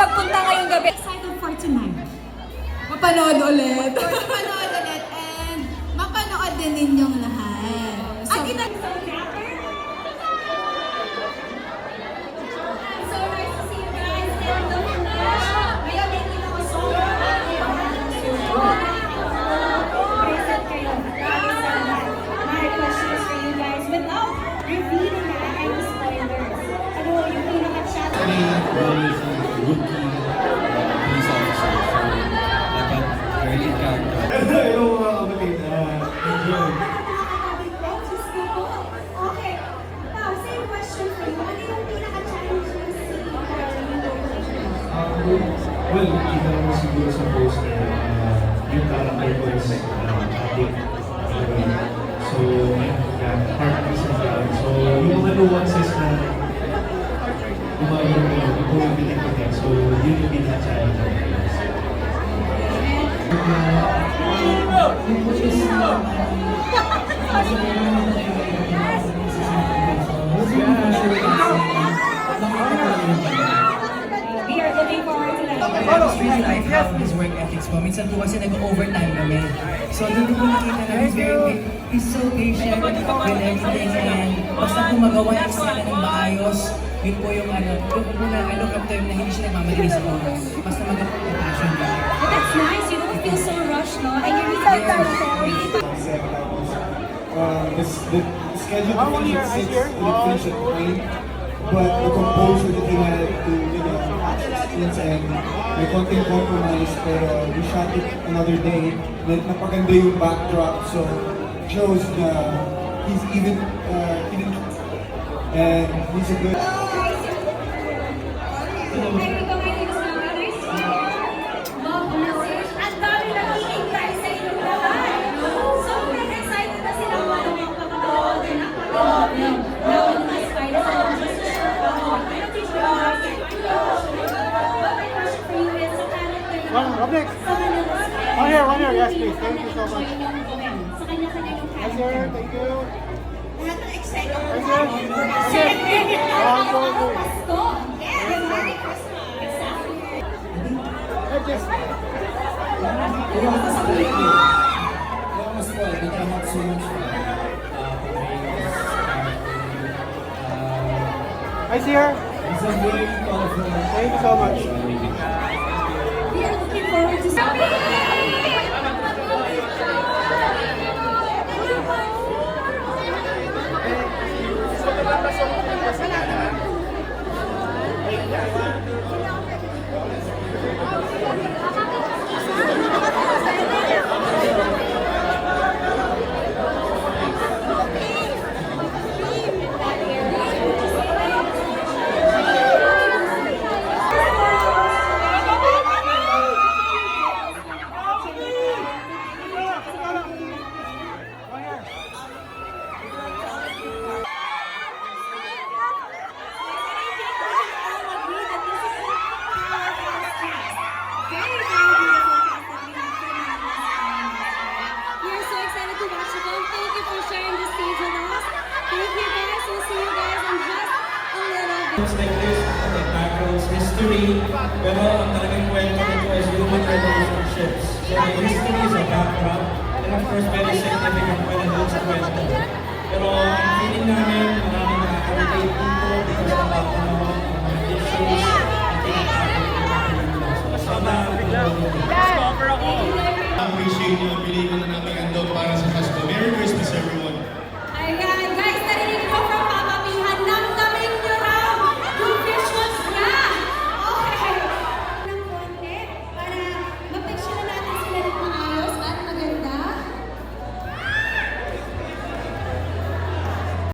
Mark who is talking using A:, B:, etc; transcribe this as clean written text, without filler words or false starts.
A: pagpunta ngayong gabi.
B: Excited for tonight.
A: Mapanood ulit.
B: Mapanood ulit and mapanood din ninyong lahat. At ito, so nice to see you guys. And ngayon, hindi na ko so
C: Present kayo. Maraming salamat. My questions for you guys without revealing na any spoilers. Ano yung pinaka-chat?
D: Role is a rookie police officer, so dapat very encounter.
E: Hello mga kapatid, enjoy.
C: Okay. Now, same question for you. Ano yung pinaka-challenging scene para
E: Well, kita mo siguro sa poster, yung character ko is addict. So, heart business lang. So, yung mga nuances na gumagawin ko, yung pumabilik ko din. So, yun yung pinaka-challenge.
C: we are looking forward to that?
F: I just really like how his work ethics po. Minsan po kasi nag-overtime kami. So doon ko po nakita na he's so patient with everything and basta po magawa yung sila ng maayos, yun po yung doon ko po na I look up to him na hindi siya nagmamadali sa oras. Basta mag-passion ka.
C: But that's nice. You don't feel so rushed, no? And you're really really
E: The schedule to finish at 6, we finish at 9. But the composer that he had to, scenes and may konting compromise, pero we shot it another day. Then napaganda yung backdrop, so shows na he's even and he's a good.
C: Ang dami nakikintay sa inyong lahat. So, excited na sila mapapanood na mas kayo sa mga sure ako. Pero teacher ko, but my question for you is, sa character na
G: One here, yes please. Thank you so much.
C: Sa kanya-kanya yung
G: Yes
C: character.
G: sir, thank you.
C: Lahat ng excited ako.
G: Yes sir. Yes sir.
C: Ako Pasko. Yes, Merry Christmas. Exactly.
G: Just I see her.
E: He's a very colorful.
G: Thank you so much.
C: We are looking forward to We are so excited to watch the film. Thank you for sharing this stage with us. Thank you guys. We'll see you guys in just a little bit.
D: It's like this, like backgrounds, history, pero ang talagang kwento nito is human relationships. So the history is a backdrop, and of course, very significant pa rin doon sa kwento. Pero ang feeling namin, maraming nakaka-relate dito because of the mga issues na tinatapos ng mga Pilipinas. So, sana,
E: Appreciate nyo, pelikula namin